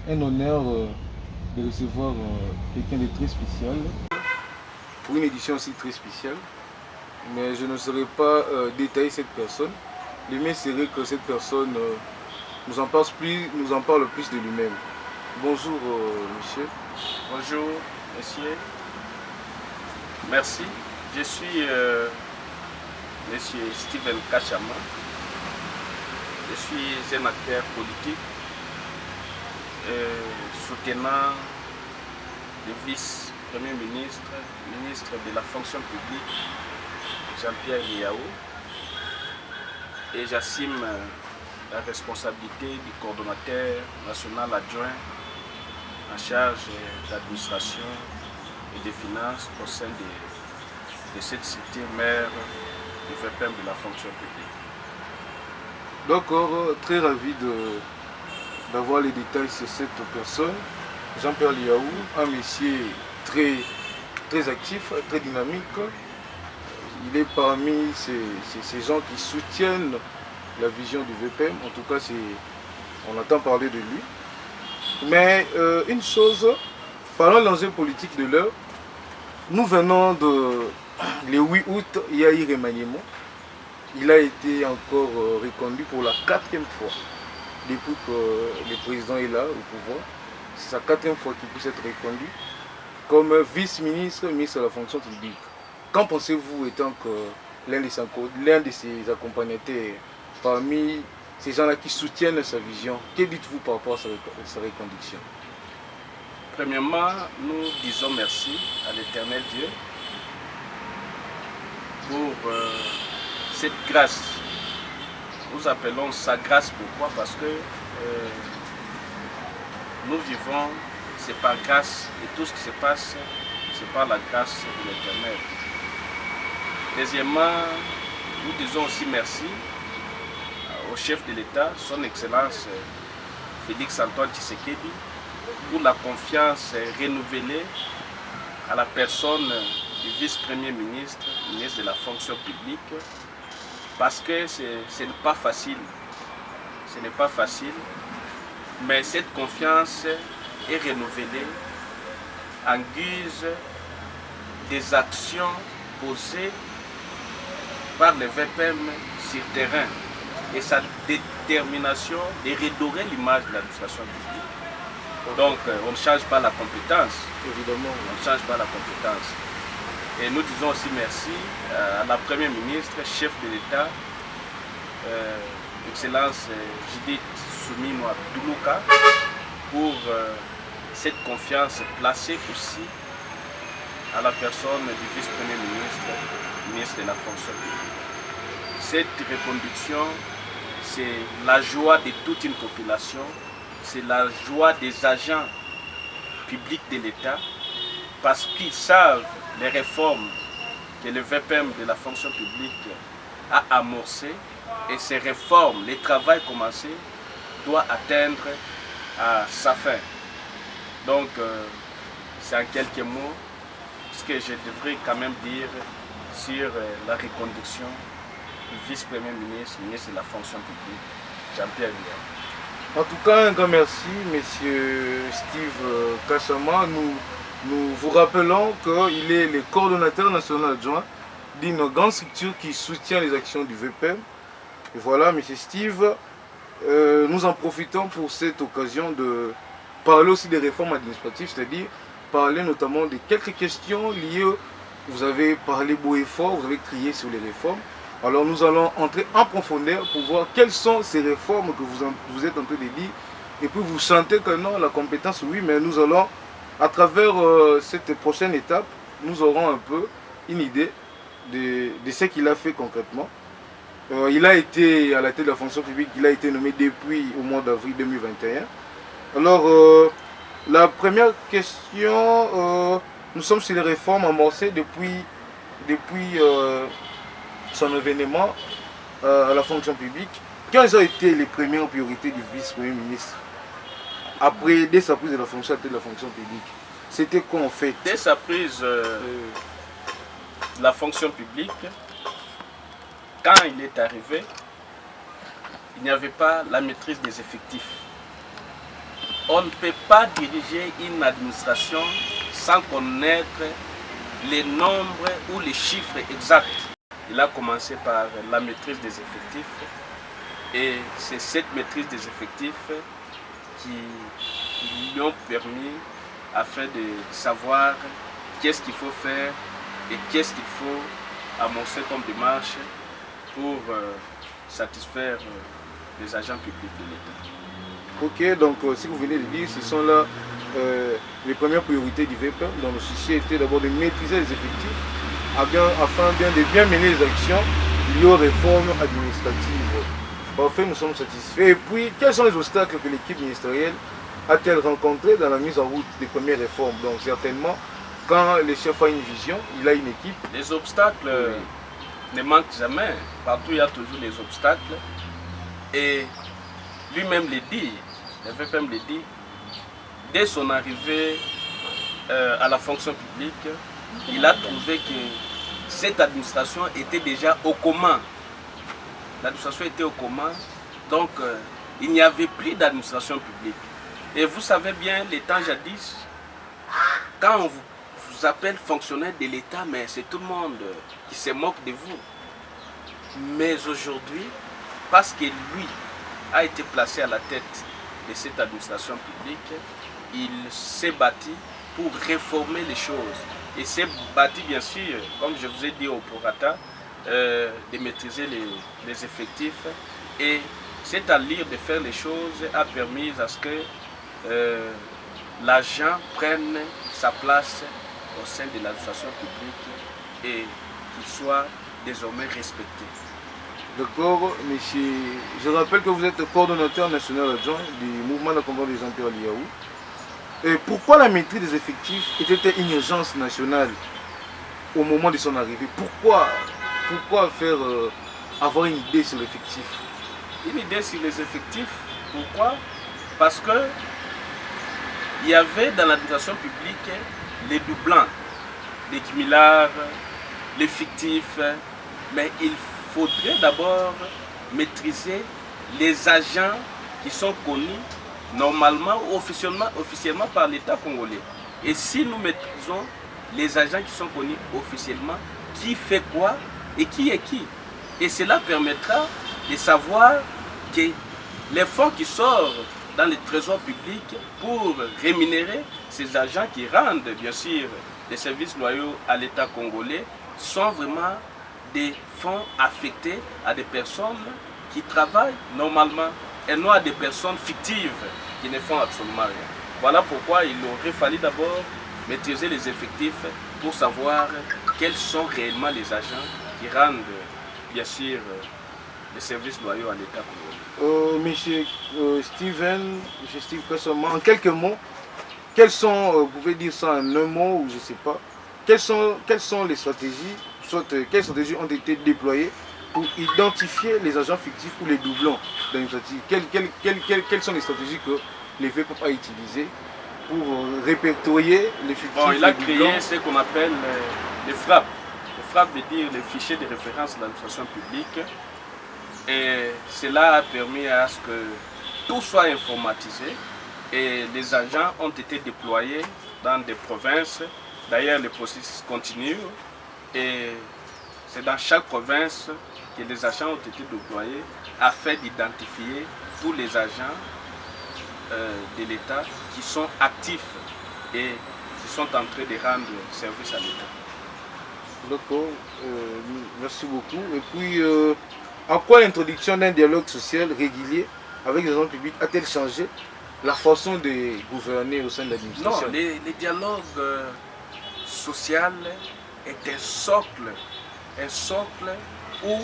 un honneur de recevoir quelqu'un de très spécial, pour une édition aussi très spéciale. Mais je ne saurais pas détailler cette personne. Le mieux serait que cette personne nous en parle plus de lui-même. Bonjour monsieur. Bonjour monsieur. Merci. Je suis monsieur Steven Kachama. Je suis un acteur politique soutenant le vice-premier ministre, ministre de la fonction publique, Jean-Pierre Liao, et j'assume la responsabilité du coordonnateur national adjoint en charge de l'administration et des finances au sein de cette cité mère du VPM de la fonction publique. D'accord, très ravi d'avoir les détails sur cette personne. Jean-Pierre Liao, un monsieur très actif, très dynamique. Il est parmi ces gens qui soutiennent la vision du VPM. En tout cas, on entend parler de lui. Mais une chose, parlons de l'enjeu politique de l'heure. Nous venons le 8 août, il y a eu remaniement. Il a été encore reconduit pour la 4e fois depuis que le président est là au pouvoir. C'est sa 4e fois qu'il puisse être reconduit comme vice-ministre, ministre de la fonction publique. Qu'en pensez-vous étant que l'un de ses accompagnateurs parmi ces gens-là qui soutiennent sa vision? Que dites-vous par rapport à sa reconduction? Premièrement, nous disons merci à l'Éternel Dieu pour cette grâce. Nous appelons ça grâce. Pourquoi? Parce que nous vivons, c'est par grâce, et tout ce qui se passe, c'est par la grâce de l'Éternel. Deuxièmement, nous disons aussi merci au chef de l'État, son Excellence Félix Antoine Tshisekedi, pour la confiance renouvelée à la personne du vice-premier ministre, ministre de la fonction publique, parce que ce n'est pas facile. Ce n'est pas facile, mais cette confiance est renouvelée en guise des actions posées par le VPM sur terrain et sa détermination de redorer l'image de l'administration publique. Donc, on ne change pas la compétence. Évidemment. On ne change pas la compétence. Et nous disons aussi merci à la Première ministre, chef de l'État, Excellence Judith Suminwa Abdoulouka, pour cette confiance placée aussi à la personne du vice-premier ministre, ministre de la fonction publique. Cette reconduction, c'est la joie de toute une population, c'est la joie des agents publics de l'État, parce qu'ils savent les réformes que le VPM de la fonction publique a amorcées, et ces réformes, le travail commencé, doit atteindre à sa fin. Donc, c'est en quelques mots ce que je devrais quand même dire sur la reconduction du vice-premier ministre, ministre de la fonction publique, Jean-Pierre Liao. En tout cas, un grand merci, monsieur Steve Kachama. Nous vous rappelons qu'il est le coordonnateur national adjoint d'une grande structure qui soutient les actions du VPM. Et voilà, monsieur Steve, nous en profitons pour cette occasion de parler aussi des réformes administratives, c'est-à-dire parler notamment de quelques questions liées. Vous avez parlé beau et fort, vous avez crié sur les réformes. Alors nous allons entrer en profondeur pour voir quelles sont ces réformes que vous êtes en train de dire. Et puis vous sentez que non, la compétence, oui, mais nous allons, à travers cette prochaine étape, nous aurons un peu une idée de ce qu'il a fait concrètement. Il a été à la tête de la fonction publique, il a été nommé depuis au mois d'avril 2021. Alors, la première question, nous sommes sur les réformes amorcées depuis son événement à la fonction publique. Quelles ont été les premières priorités du vice-premier ministre dès sa prise de la fonction à la tête de la fonction publique? C'était quoi en fait? Dès sa prise de la fonction publique, quand il est arrivé, il n'y avait pas la maîtrise des effectifs. on ne peut pas diriger une administration sans connaître les nombres ou les chiffres exacts. Il a commencé par la maîtrise des effectifs et c'est cette maîtrise des effectifs qui lui ont permis afin de savoir qu'est-ce qu'il faut faire et qu'est-ce qu'il faut amorcer comme démarche pour satisfaire les agents publics de l'État. Ok, donc si vous venez de dire, ce sont là les premières priorités du VEP, dont le souci était d'abord de maîtriser les effectifs afin de bien mener les actions liées aux réformes administratives. Parfait, nous sommes satisfaits. Et puis, quels sont les obstacles que l'équipe ministérielle a-t-elle rencontrés dans la mise en route des premières réformes? Donc certainement, quand le chef a une vision, il a une équipe. Les obstacles ne manquent jamais. Partout, il y a toujours des obstacles. Et lui-même le dit, le VPM le dit, dès son arrivée à la fonction publique, il a trouvé que cette administration était déjà au commun. L'administration était au commun, donc il n'y avait plus d'administration publique. Et vous savez bien, les temps jadis, quand on vous appelle fonctionnaire de l'État, mais c'est tout le monde qui se moque de vous. Mais aujourd'hui, parce que lui a été placé à la tête de cette administration publique, il s'est bâti pour réformer les choses. Et s'est bâti, bien sûr, comme je vous ai dit au prorata, de maîtriser les effectifs. Et cette allure de faire les choses a permis à ce que l'agent prenne sa place au sein de l'administration publique et qu'il soit désormais respecté. D'accord, monsieur. Je rappelle que vous êtes le coordonnateur national adjoint du mouvement de combat des Jean-Pierre Liaou. Et pourquoi la maîtrise des effectifs était une urgence nationale au moment de son arrivée? Pourquoi faire avoir une idée sur l'effectif? Une idée sur les effectifs, pourquoi? Parce que il y avait dans l'administration publique les doublants, les cumulards, les fictifs, mais il faudrait d'abord maîtriser les agents qui sont connus normalement ou officiellement par l'État congolais. Et si nous maîtrisons les agents qui sont connus officiellement, qui fait quoi et qui est qui? Et cela permettra de savoir que les fonds qui sortent dans les trésors publics pour rémunérer ces agents qui rendent bien sûr des services loyaux à l'État congolais sont vraiment des fonds affectés à des personnes qui travaillent normalement et non à des personnes fictives qui ne font absolument rien. Voilà pourquoi il aurait fallu d'abord maîtriser les effectifs pour savoir quels sont réellement les agents qui rendent bien sûr les services loyaux à l'État congolais. Monsieur Steve Kassama, en quelques mots, quels sont, vous pouvez dire ça en un mot ou je ne sais pas, quelles sont les stratégies, quelles stratégies ont été déployées pour identifier les agents fictifs ou les doublons d'administratif? Quelles sont les stratégies que les VEP a utilisées pour répertorier les fictifs? Bon, il a créé ce qu'on appelle les FRAP. Les FRAP veut dire les fichiers de référence de l'administration publique. Et cela a permis à ce que tout soit informatisé et les agents ont été déployés dans des provinces. D'ailleurs, le processus continue et c'est dans chaque province que les agents ont été déployés afin d'identifier tous les agents de l'État qui sont actifs et qui sont en train de rendre service à l'État. D'accord, merci beaucoup. Et puis, en quoi l'introduction d'un dialogue social régulier avec les hommes publics a-t-elle changé la façon de gouverner au sein de l'administration? Non, le dialogue social est un socle ou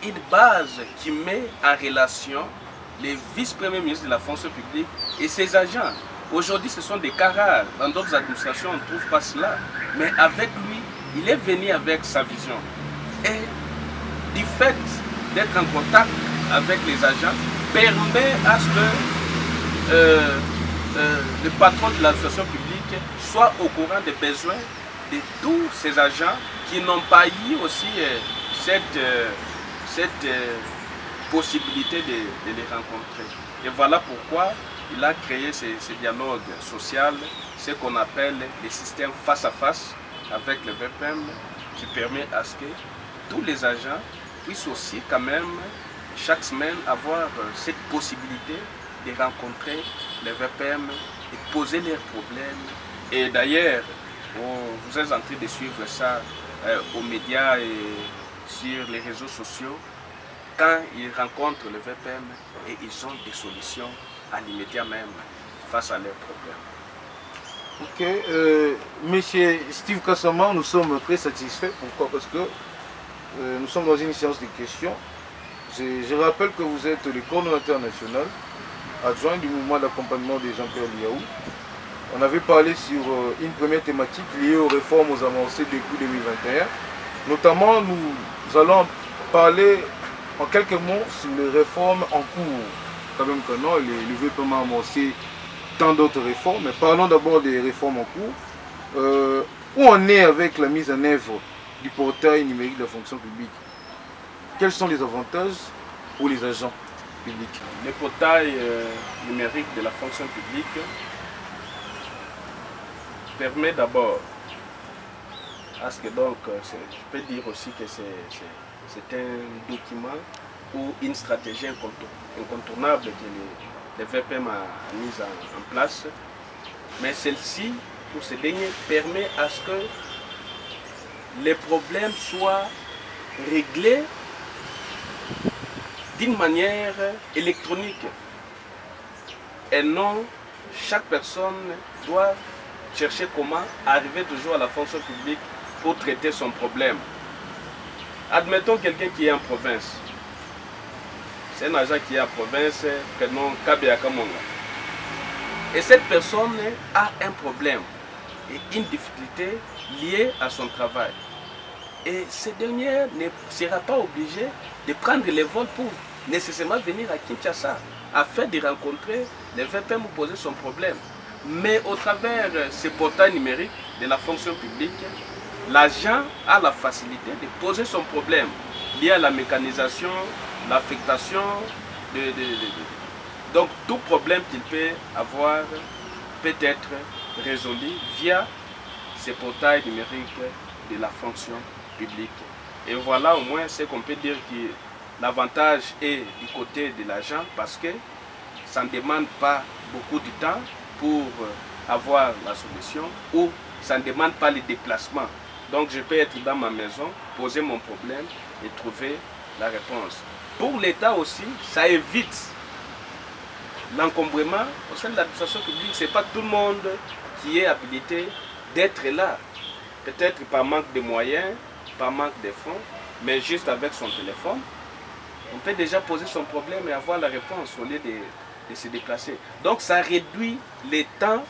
une base qui met en relation les vice-premiers ministres de la fonction publique et ses agents. Aujourd'hui, ce sont des cas rares. Dans d'autres administrations, on ne trouve pas cela. Mais avec lui, il est venu avec sa vision. Et du fait d'être en contact avec les agents, permet à ce que le patron de l'administration publique soit au courant des besoins de tous ces agents qui n'ont pas eu aussi cette possibilité de les rencontrer. Et voilà pourquoi il a créé ces dialogues sociaux, ce qu'on appelle les systèmes face à face avec le VPM, qui permet à ce que tous les agents puissent aussi quand même chaque semaine avoir cette possibilité de rencontrer les VPM et poser leurs problèmes. Et d'ailleurs, vous êtes en train de suivre ça aux médias et sur les réseaux sociaux. Quand ils rencontrent le VPM et ils ont des solutions à l'immédiat même face à leurs problèmes. Ok, monsieur Steve Kassama, nous sommes très satisfaits. Pourquoi? Parce que nous sommes dans une séance de questions. Je rappelle que vous êtes le coordonnateur national adjoint du mouvement d'accompagnement des Jean-Pierre Liaou. On avait parlé sur une première thématique liée aux réformes aux avancées depuis 2021. Notamment, nous allons parler en quelques mots sur les réformes en cours. Quand même que non, le VPM a amorcé tant d'autres réformes, mais parlons d'abord des réformes en cours. Où on est avec la mise en œuvre du portail numérique de la fonction publique? Quels sont les avantages pour les agents publics? Le portail numérique de la fonction publique permet d'abord à ce que donc, je peux dire aussi que c'est un document ou une stratégie incontournable que le VPM a mise en place. Mais celle-ci, pour ce dernier, permet à ce que les problèmes soient réglés d'une manière électronique. Et non, chaque personne doit chercher comment arriver toujours à la fonction publique pour traiter son problème. Admettons quelqu'un qui est en province. C'est un agent qui est en province, prénom Kabea Kamonga. Et cette personne a un problème et une difficulté liée à son travail. Et ce dernier ne sera pas obligé de prendre les vols pour nécessairement venir à Kinshasa afin de rencontrer les VPM pour poser son problème. Mais au travers de ce portail numérique de la fonction publique, l'agent a la facilité de poser son problème lié à la mécanisation, l'affectation, donc tout problème qu'il peut avoir peut être résolu via ce portail numérique de la fonction publique. Et voilà au moins ce qu'on peut dire que l'avantage est du côté de l'agent parce que ça ne demande pas beaucoup de temps pour avoir la solution ou ça ne demande pas les déplacements. Donc je peux être dans ma maison, poser mon problème et trouver la réponse. Pour l'État aussi, ça évite l'encombrement au sein de l'administration publique. Ce n'est pas tout le monde qui est habilité d'être là. Peut-être par manque de moyens, par manque de fonds, mais juste avec son téléphone, on peut déjà poser son problème et avoir la réponse au lieu de se déplacer. Donc ça réduit les temps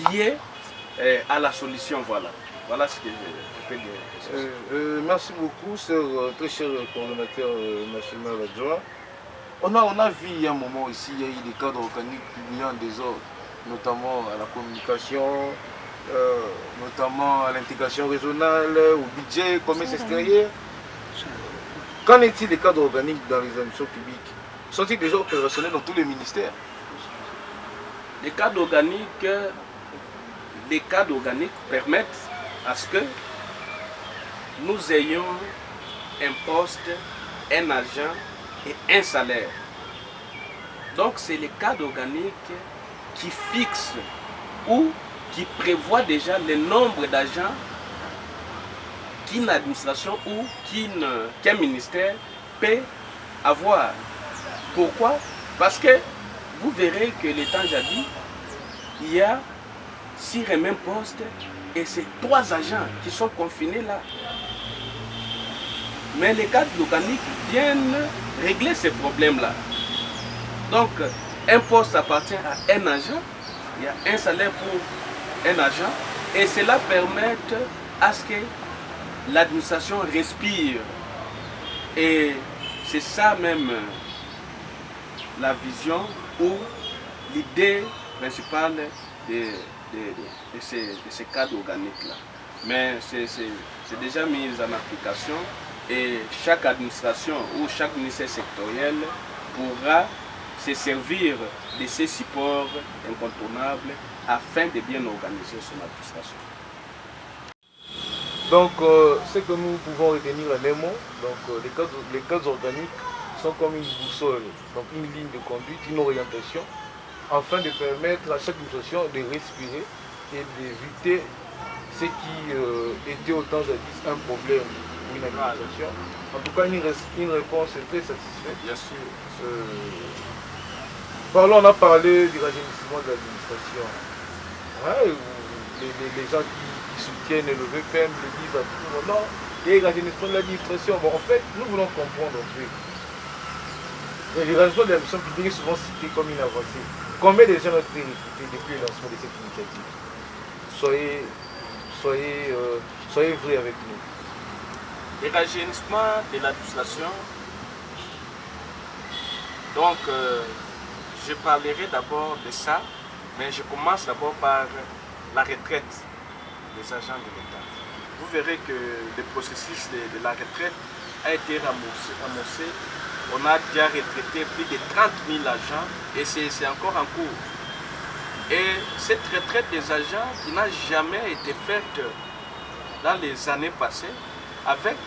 liés à la solution. Voilà ce que je peux dire. Merci beaucoup, très cher coordonnateur national adjoint. On a vu il y a un moment ici, il y a eu des cadres organiques publiés en désordre, notamment à la communication, notamment à l'intégration régionale, au budget, commerce extérieur. Qu'en est-il des cadres organiques dans les administrations publiques? Sont-ils déjà opérationnels dans tous les ministères? Les cadres organiques permettent à ce que nous ayons un poste, un agent et un salaire. Donc c'est les cadres organiques qui fixent ou qui prévoient déjà le nombre d'agents qu'une administration ou qu'un ministère peut avoir. Pourquoi? Parce que vous verrez que les temps jadis, il y a 6 et même postes et c'est 3 agents qui sont confinés là. Mais les cadres organiques viennent régler ces problèmes-là. Donc, un poste appartient à un agent, il y a un salaire pour un agent, et cela permet à ce que l'administration respire. Et c'est ça même la vision ou l'idée principale de ces cadres organiques-là. Mais c'est déjà mis en application et chaque administration ou chaque ministère sectoriel pourra se servir de ces supports incontournables afin de bien organiser son administration. Donc, ce que nous pouvons retenir en un mot, donc, les cadres organiques sont comme une boussole, donc une ligne de conduite, une orientation, afin de permettre à chaque administration de respirer et d'éviter ce qui était autant jadis un problème ou une administration. En tout cas, une réponse très satisfaite. Bien sûr. Parlons, on a parlé du rajeunissement de l'administration. Ouais, les gens qui soutiennent le VPM le disent à tout le monde, et le rajeunissement de l'administration. Bon, en fait, nous voulons comprendre un peu. Et le rajeunissement de l'administration publique est souvent cité comme une avancée. Combien de gens ont été recrutés depuis le lancement de cette initiative? Soyez vrais avec nous. Le rajeunissement de l'administration, donc je parlerai d'abord de ça, mais je commence d'abord par la retraite des agents de l'État. Vous verrez que le processus de la retraite a été ramassé. On a déjà retraité plus de 30 000 agents et c'est encore en cours. Et cette retraite des agents qui n'a jamais été faite dans les années passées, avec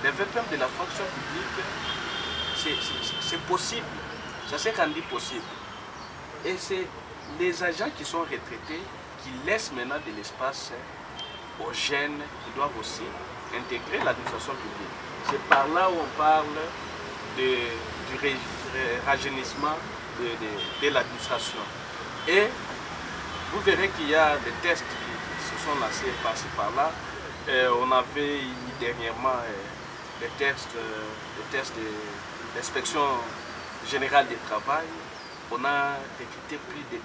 les VPM de la fonction publique, c'est possible. Ça s'est rendu possible. Et c'est les agents qui sont retraités qui laissent maintenant de l'espace aux jeunes qui doivent aussi intégrer l'administration publique. C'est par là où on parle du rajeunissement de l'administration. Et vous verrez qu'il y a des tests qui se sont lancés par-ci par-là. On avait dernièrement des tests de l'inspection générale du travail. On a recruté plus de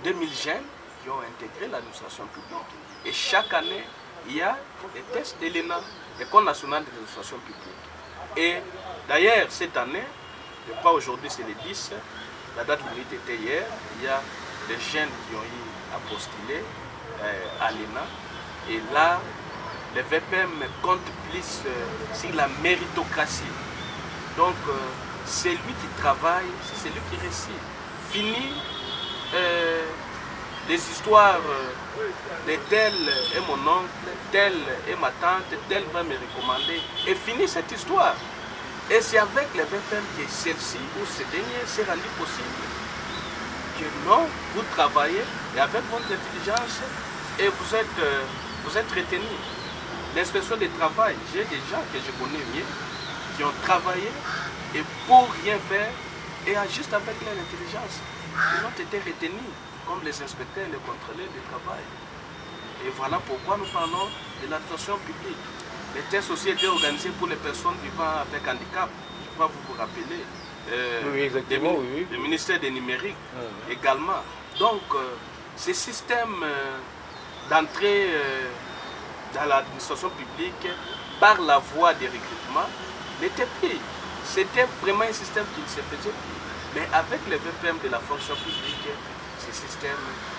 2000 jeunes qui ont intégré l'administration publique. Et chaque année, il y a des tests de l'ENA, l'École nationale de l'administration publique. Et d'ailleurs, cette année, je crois aujourd'hui c'est le 10, la date limite était hier, il y a des jeunes qui ont eu à postuler à l'ENA. Et là, le VPM compte plus sur la méritocratie. Donc, c'est lui qui travaille, c'est celui qui réussit. Fini les histoires de tel est mon oncle, tel est ma tante, tel va me recommander. Et fini cette histoire. Et c'est avec le VPM que celle-ci ou ce dernier s'est rendu possible. Que non, vous travaillez et avec votre intelligence et vous êtes retenu. L'inspection du travail, j'ai des gens que je connais mieux qui ont travaillé et pour rien faire et juste avec leur intelligence, ils ont été retenus comme les inspecteurs et les contrôleurs du travail. Et voilà pourquoi nous parlons de l'administration publique. Les tests aussi étaient organisés pour les personnes vivant avec handicap. Je crois que vous vous rappelez. Oui, exactement, oui. Le ministère des numériques également. Donc, ce système d'entrée dans l'administration publique par la voie des recrutements n'était plus. C'était vraiment un système qui ne se faisait plus. Mais avec le VPM de la fonction publique, ce système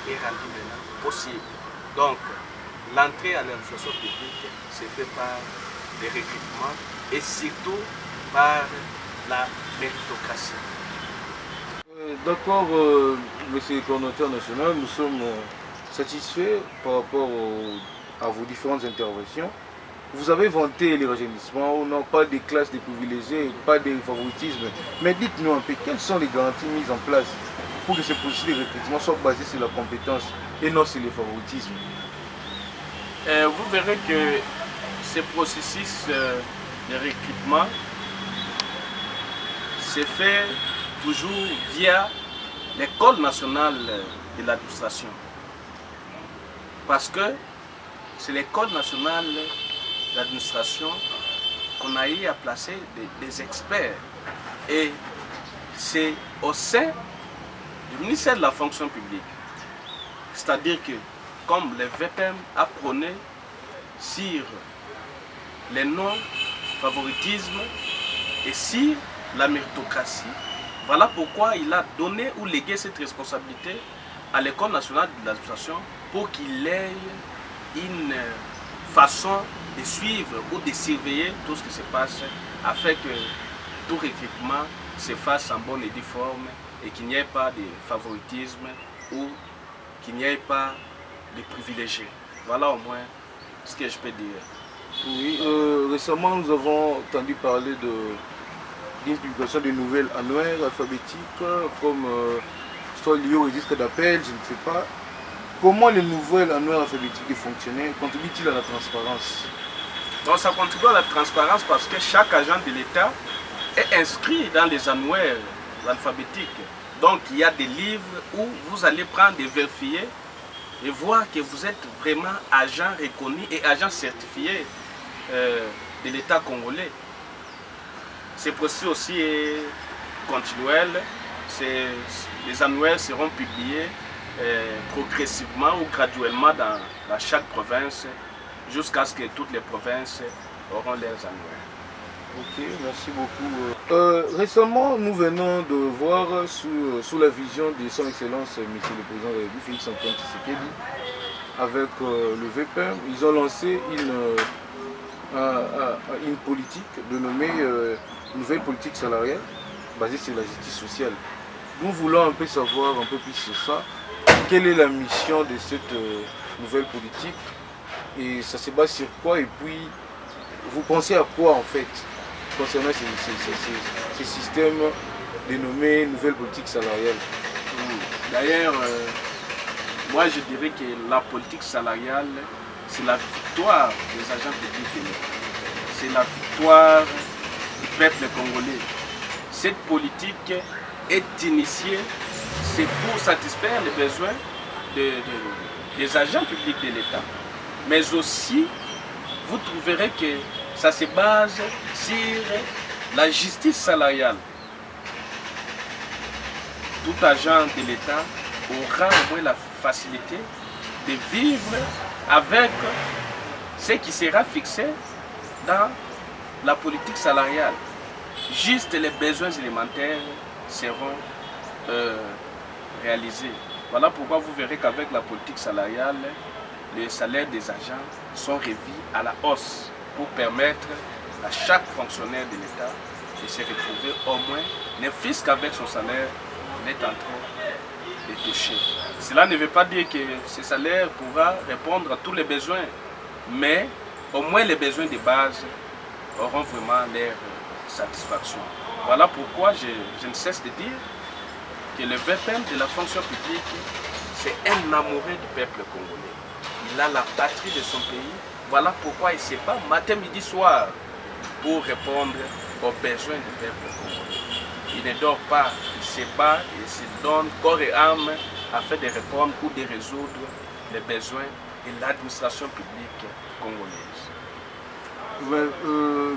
est rendu maintenant possible. Donc, l'entrée à l'administration publique se fait par les recrutements et surtout par la méritocratie. D'accord, monsieur le coordonnateur national, nous sommes satisfaits par rapport à vos différentes interventions. Vous avez vanté les rajeunissement, non pas des classes déprivilégiées, pas de favoritisme. Mais dites-nous un peu, quelles sont les garanties mises en place pour que ce processus de recrutement soit basé sur la compétence et non sur le favoritisme? Vous verrez que ce processus de recrutement se fait toujours via l'École nationale de l'administration. Parce que c'est l'École nationale de l'administration qu'on a eu à placer des experts. Et c'est au sein du ministère de la fonction publique. C'est-à-dire que, comme le VPM a prôné sur les non-favoritismes et sur la méritocratie, voilà pourquoi il a donné ou légué cette responsabilité à l'École nationale de l'administration pour qu'il ait une façon de suivre ou de surveiller tout ce qui se passe afin que tout recrutement se fasse en bonne et due forme et qu'il n'y ait pas de favoritisme ou qu'il n'y ait pas de privilégiés. Voilà au moins ce que je peux dire. Oui, récemment nous avons entendu parler d'une publication de nouvelles annuaires alphabétiques comme soit liées au registre d'appel, je ne sais pas. Comment les nouvelles annuaires alphabétiques fonctionnaient? Contribue-t-il à la transparence? Donc ça contribue à la transparence parce que chaque agent de l'État est inscrit dans les annuaires alphabétiques. Donc il y a des livres où vous allez prendre et vérifier et voir que vous êtes vraiment agent reconnu et agent certifié de l'État congolais. Ce processus aussi est continuel. Les annuaires seront publiés progressivement ou graduellement dans chaque province jusqu'à ce que toutes les provinces auront leurs annuaires. Ok, merci beaucoup. Récemment, nous venons de voir sous la vision de son Excellence, Monsieur le Président de la République, Félix Antoine Tshisekedi, avec le VPM, ils ont lancé une politique dénommée nouvelle politique salariale basée sur la justice sociale. Nous voulons un peu savoir un peu plus sur ça. Quelle est la mission de cette nouvelle politique et ça se base sur quoi, et puis vous pensez à quoi en fait concernant ces systèmes dénommés nouvelle politique salariale? D'ailleurs, moi je dirais que la politique salariale, c'est la victoire des agents publics, c'est la victoire du peuple congolais. Cette politique est initiée, c'est pour satisfaire les besoins des agents publics de l'État. Mais aussi, vous trouverez que ça se base sur la justice salariale. Tout agent de l'État aura au moins la facilité de vivre avec ce qui sera fixé dans la politique salariale. Juste les besoins élémentaires seront réalisés. Voilà pourquoi vous verrez qu'avec la politique salariale, les salaires des agents sont revus à la hausse pour permettre à chaque fonctionnaire de l'État de se retrouver au moins, ne fût-ce qu'avec son salaire, il est en train de toucher. Cela ne veut pas dire que ce salaire pourra répondre à tous les besoins, mais au moins les besoins de base auront vraiment leur satisfaction. Voilà pourquoi je ne cesse de dire que le VPM de la fonction publique, c'est un amoureux du peuple congolais. Il a la patrie de son pays. Voilà pourquoi il ne se bat matin, midi, soir pour répondre aux besoins du peuple congolais. Il ne dort pas, il se bat, il se donne corps et âme afin de répondre ou de résoudre les besoins de l'administration publique congolaise.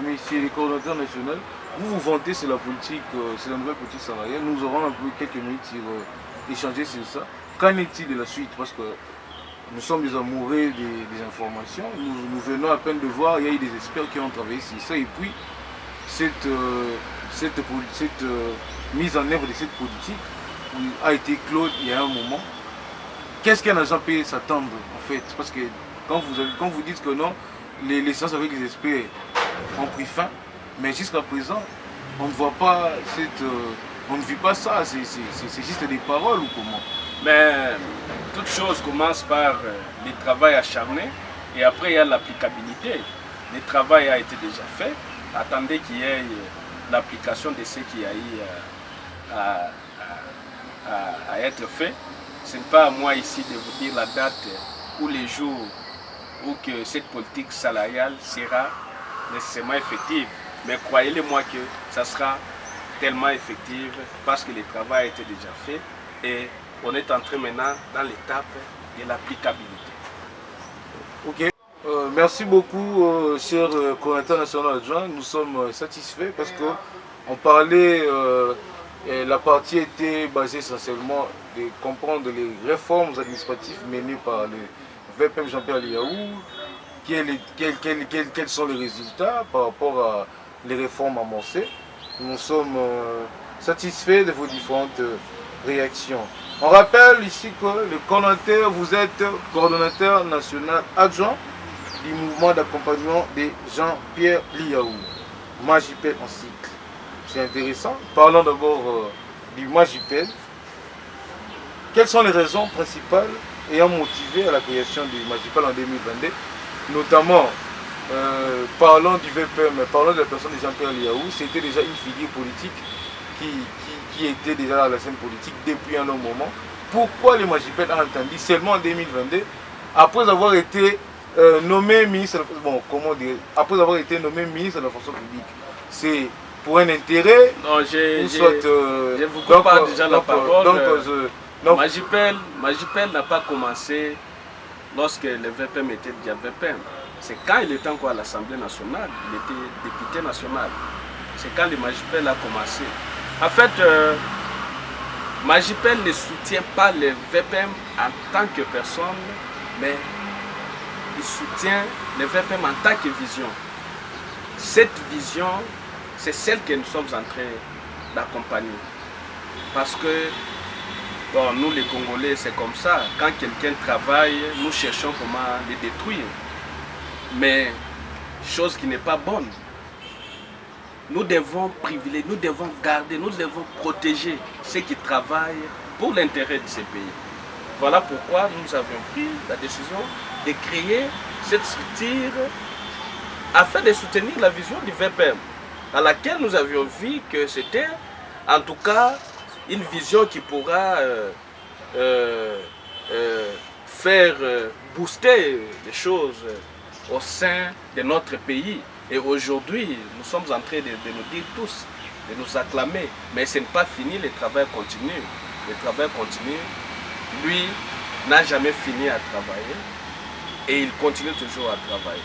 Monsieur le coordonnateur national, vous vous vantez sur la politique, sur la nouvelle politique salariale. Nous aurons un peu quelques minutes pour échanger sur ça. Qu'en est-il de la suite? Parce que nous sommes des amoureux des informations. Nous venons à peine de voir, il y a eu des experts qui ont travaillé sur ça. Et puis, cette mise en œuvre de cette politique a été close il y a un moment. Qu'est-ce qu'un agent peut s'attendre en fait? Parce que quand vous dites que non, les séances avec les experts ont pris fin, mais jusqu'à présent, on ne voit pas on ne vit pas ça. C'est juste des paroles ou comment? Mais toute chose commence par le travail acharné et après il y a l'applicabilité. Le travail a été déjà fait. Attendez qu'il y ait l'application de ce qui a eu à être fait. Ce n'est pas à moi ici de vous dire la date ou les jours où que cette politique salariale sera nécessairement effective. Mais croyez-le-moi que ça sera tellement effective parce que le travail a été déjà fait et on est entré maintenant dans l'étape de l'applicabilité. Ok. Merci beaucoup, cher coordinateur national adjoint. Nous sommes satisfaits parce qu'on parlait, la partie était basée essentiellement de comprendre les réformes administratives menées par le VPM Jean-Pierre Liaou, quels sont les résultats par rapport à les réformes amorcées. Nous sommes satisfaits de vos différentes réactions. On rappelle ici que le coordonnateur, vous êtes coordonnateur national adjoint du mouvement d'accompagnement de Jean-Pierre Liaou, Magipel en cycle. c'est intéressant. Parlons d'abord du Majipel. Quelles sont les raisons principales ayant motivé à la création du Majipel en 2022? Notamment, parlons du VPM, parlons de la personne de Jean-Pierre Liaou. C'était déjà une figure politique qui était déjà dans la scène politique depuis un long moment. Pourquoi le Majipel a entendu seulement en 2022, après avoir été nommé ministre, après avoir été nommé ministre de la fonction publique? C'est pour un intérêt? Non, je vous coupe pas déjà la parole. Majipel n'a pas commencé lorsque le VPM était déjà VPM. C'est quand il était encore à l'Assemblée nationale, il était député national. C'est quand le Majipel a commencé. En fait, Majipel ne soutient pas le VPM en tant que personne, mais il soutient le VPM en tant que vision. Cette vision, c'est celle que nous sommes en train d'accompagner. Parce que bon, nous les Congolais, c'est comme ça. Quand quelqu'un travaille, nous cherchons comment les détruire. Mais chose qui n'est pas bonne. Nous devons privilégier, nous devons garder, nous devons protéger ceux qui travaillent pour l'intérêt de ces pays. Voilà pourquoi nous avions pris la décision de créer cette structure afin de soutenir la vision du VPM, à laquelle nous avions vu que c'était en tout cas une vision qui pourra faire booster les choses au sein de notre pays. Et aujourd'hui, nous sommes en train de nous dire tous, de nous acclamer. Mais ce n'est pas fini, le travail continue. Le travail continue. Lui n'a jamais fini à travailler et il continue toujours à travailler.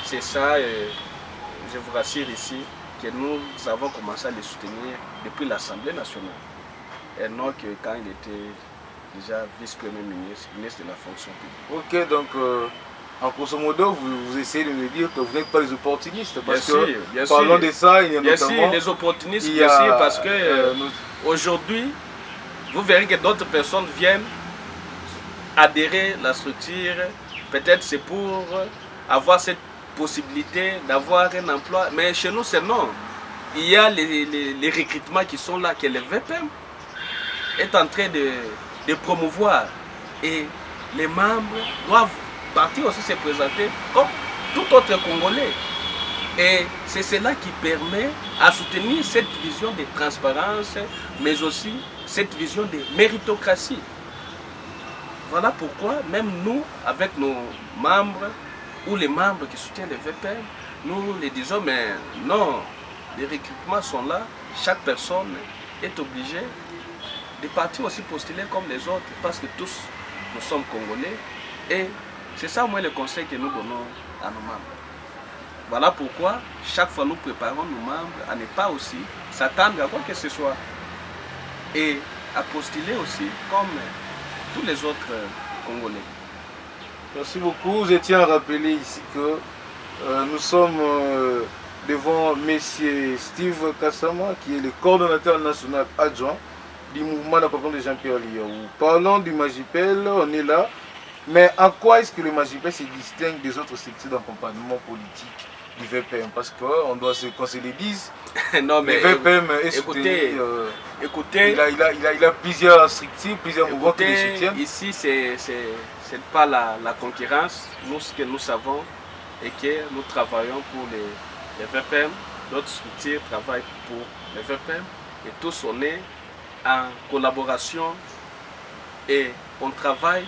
C'est ça, je vous rassure ici, que nous avons commencé à le soutenir depuis l'Assemblée nationale. Et non que quand il était déjà vice-premier ministre, ministre de la fonction publique. Ok, donc en grosso modo, vous essayez de me dire que vous n'êtes pas les opportunistes. Parce bien que parlons de ça, il y a bien notamment... sûr, les opportunistes, bien sûr, parce que aujourd'hui, vous verrez que d'autres personnes viennent adhérer à la structure. Peut-être c'est pour avoir cette possibilité d'avoir un emploi. Mais chez nous, c'est non. Il y a les recrutements qui sont là, que le VPM est en train de promouvoir. Et les membres doivent partir aussi se présenter comme tout autre Congolais. Et c'est cela qui permet à soutenir cette vision de transparence, mais aussi cette vision de méritocratie. Voilà pourquoi même nous, avec nos membres, ou les membres qui soutiennent le VPM, nous les disons, mais non, les recrutements sont là, chaque personne est obligée de partir aussi postuler comme les autres, parce que tous, nous sommes Congolais, et c'est ça, moi, le conseil que nous donnons à nos membres. Voilà pourquoi, chaque fois, nous préparons nos membres à ne pas aussi s'attendre à quoi que ce soit, et à postuler aussi comme tous les autres Congolais. Merci beaucoup. Je tiens à rappeler ici que nous sommes devant M. Steve Kassama, qui est le coordonnateur national adjoint du mouvement d'accompagnement de Jean-Pierre Liaou. Parlons du Majipel, on est là. Mais en quoi est-ce que le Majipel se distingue des autres structures d'accompagnement politique du VPM? Parce qu'on doit qu'on se le dise. Non, mais le VPM est écoutez, soutenu, écoutez, il a plusieurs structures, plusieurs mouvements qui le soutiennent. Ici, c'est pas la concurrence. Nous, ce que nous savons est que nous travaillons pour les VPM. D'autres structures travaillent pour les VPM. Et tous, on est en collaboration et on travaille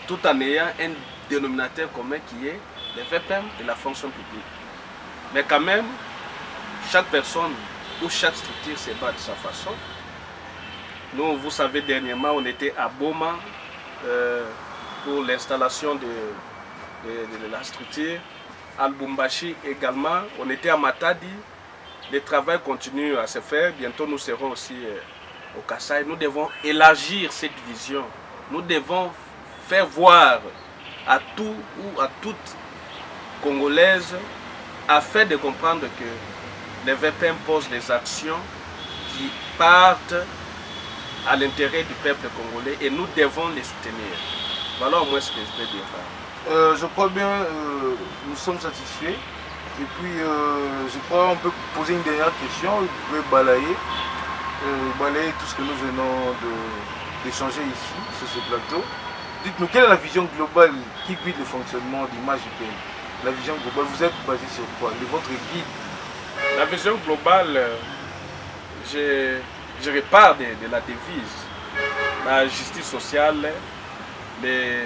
tout en ayant un dénominateur commun qui est le VPM et la fonction publique. Mais quand même, chaque personne ou chaque structure se bat de sa façon. Nous, vous savez, dernièrement, on était à Boma pour l'installation de la structure. À Lubumbashi également, on était à Matadi. Le travail continue à se faire. Bientôt, nous serons aussi au Kassai. Nous devons élargir cette vision. Nous devons faire voir à tout ou à toute Congolaise afin de comprendre que les VPM posent des actions qui partent à l'intérêt du peuple congolais et nous devons les soutenir. Voilà au moins ce que je peux dire. Je crois bien, nous sommes satisfaits Et puis, je crois qu'on peut poser une dernière question. Vous pouvez balayer tout ce que nous venons d'échanger ici, sur ce plateau. Dites-nous, quelle est la vision globale qui guide le fonctionnement d'Image UPM? La vision globale, vous êtes basé sur quoi? Votre guide? La vision globale, je repars de la devise. La justice sociale, le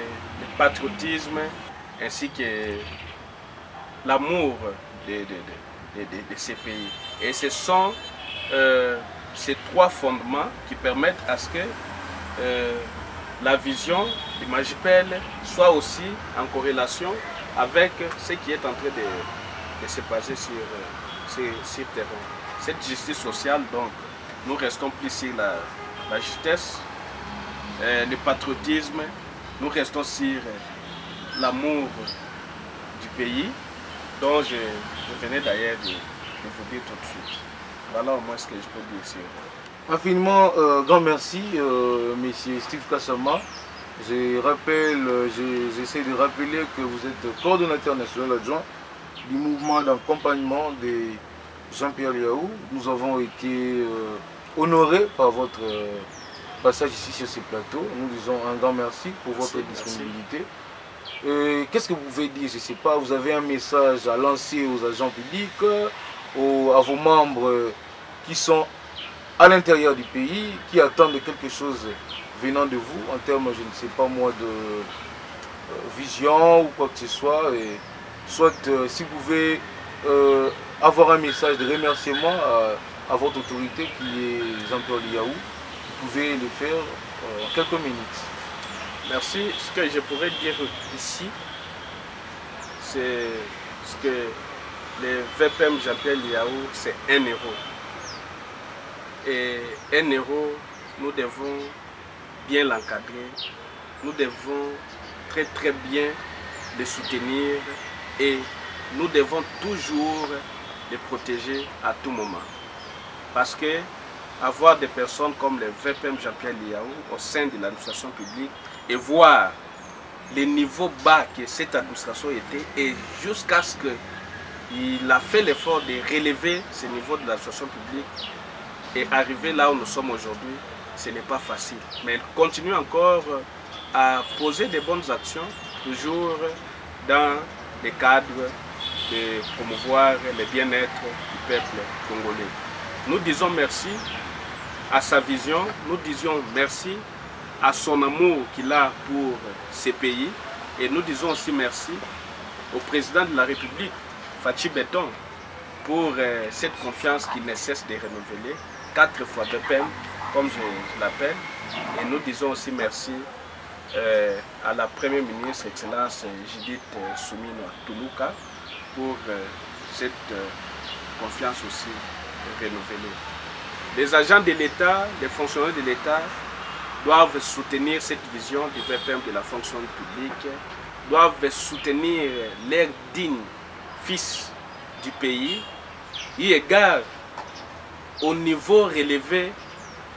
patriotisme, ainsi que l'amour de ces pays. Et ce sont ces trois fondements qui permettent à ce que la vision d'Image UPM soit aussi en corrélation avec ce qui est en train de se passer sur terrain. Cette justice sociale, donc, nous restons plus sur la justesse, le patriotisme, nous restons sur l'amour du pays, dont je venais d'ailleurs de vous dire tout de suite. Voilà au moins ce que je peux dire sur. Infiniment grand merci, monsieur Steve Kassama. J'essaie de rappeler que vous êtes coordonnateur national adjoint du mouvement d'accompagnement de Jean-Pierre Liaou. Nous avons été honorés par votre passage ici sur ce plateau. Nous disons un grand merci pour votre disponibilité. Qu'est-ce que vous pouvez dire? Je ne sais pas, vous avez un message à lancer aux agents publics, à vos membres qui sont à l'intérieur du pays, qui attendent quelque chose venant de vous, en termes, je ne sais pas moi, de vision ou quoi que ce soit. Et soit si vous pouvez avoir un message de remerciement à votre autorité qui est Jean-Pierre Liaou, vous pouvez le faire en quelques minutes. Merci. Ce que je pourrais dire ici, c'est ce que le VPM Jean-Pierre Liaou, c'est un héros. Et un héros, nous devons bien l'encadrer, nous devons très très bien le soutenir et nous devons toujours le protéger à tout moment. Parce que avoir des personnes comme le VPM Jean-Pierre Liaou au sein de l'administration publique et voir les niveaux bas que cette administration était et jusqu'à ce qu'il a fait l'effort de relever ce niveau de l'administration publique et arriver là où nous sommes aujourd'hui, ce n'est pas facile. Mais il continue encore à poser des bonnes actions, toujours dans le cadre de promouvoir le bien-être du peuple congolais. Nous disons merci à sa vision, nous disons merci à son amour qu'il a pour ce pays et nous disons aussi merci au président de la République, Fachi Beton, pour cette confiance qu'il ne cesse de renouveler, 4 fois VPM, comme je l'appelle. Et nous disons aussi merci à la Première ministre, Excellence Judith Suminwa Tuluka, pour cette confiance aussi renouvelée. Les agents de l'État, les fonctionnaires de l'État doivent soutenir cette vision du VPM de la fonction publique, doivent soutenir les dignes fils du pays, eu égard au niveau relevé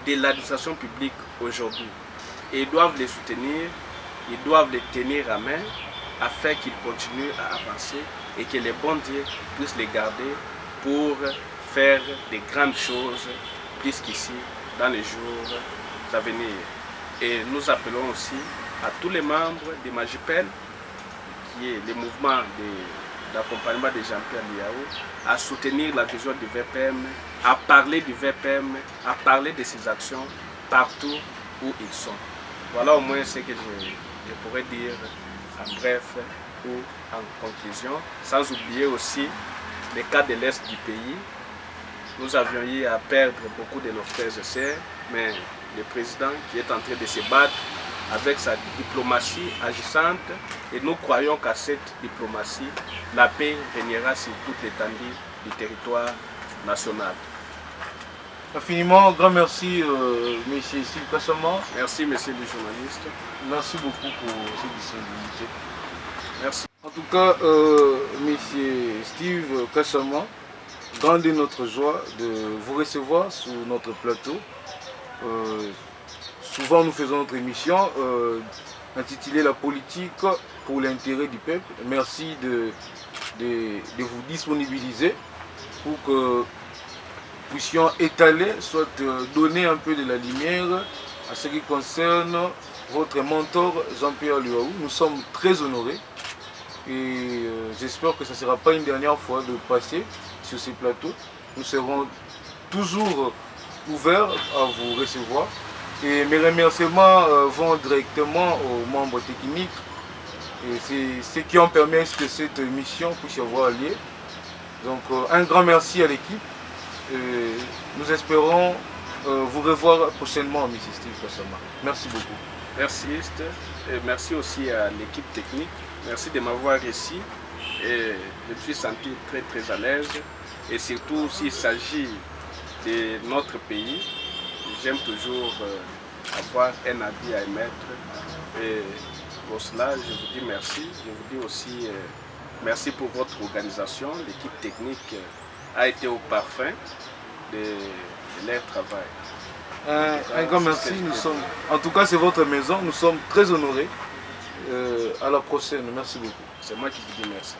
de l'administration publique aujourd'hui. Et ils doivent les soutenir, ils doivent les tenir à main afin qu'ils continuent à avancer et que les bons dieux puissent les garder pour faire de grandes choses plus qu'ici dans les jours à venir. Et nous appelons aussi à tous les membres d'Image UPM, qui est le mouvement d'accompagnement de Jean-Pierre Liaou, à soutenir la vision du VPM, à parler du VPM, à parler de ses actions partout où ils sont. Voilà au moins ce que je pourrais dire en bref ou en conclusion, sans oublier aussi le cas de l'Est du pays. Nous avions eu à perdre beaucoup de nos frères et sœurs, mais le président qui est en train de se battre avec sa diplomatie agissante, et nous croyons qu'à cette diplomatie, la paix régnera sur toute l'étendue du territoire national. Infiniment, grand merci, monsieur Steve Kassama. Merci, monsieur le journaliste. Merci beaucoup pour cette disponibilité. Merci. En tout cas, monsieur Steve Kassama, grande est notre joie de vous recevoir sur notre plateau. Souvent, nous faisons notre émission intitulée La politique pour l'intérêt du peuple. Merci de vous disponibiliser pour que nous puissions étaler, soit donner un peu de la lumière à ce qui concerne votre mentor Jean-Pierre Luaou. Nous sommes très honorés et j'espère que ce ne sera pas une dernière fois de passer sur ces plateaux. Nous serons toujours ouverts à vous recevoir. Et mes remerciements vont directement aux membres techniques. Et c'est ceux qui ont permis que cette émission puisse avoir lieu. Donc un grand merci à l'équipe. Nous espérons vous revoir prochainement, M. Steve Kassama. Merci beaucoup. Merci Esther. Et merci aussi à l'équipe technique. Merci de m'avoir ici. Et je me suis senti très à l'aise. Et surtout s'il s'agit de notre pays, j'aime toujours avoir un avis à émettre. Et pour cela, je vous dis merci. Je vous dis aussi merci pour votre organisation. L'équipe technique a été au parfum de leur travail. Un grand merci. En tout cas, c'est votre maison. Nous sommes très honorés. À la prochaine. Merci beaucoup. C'est moi qui vous dis merci.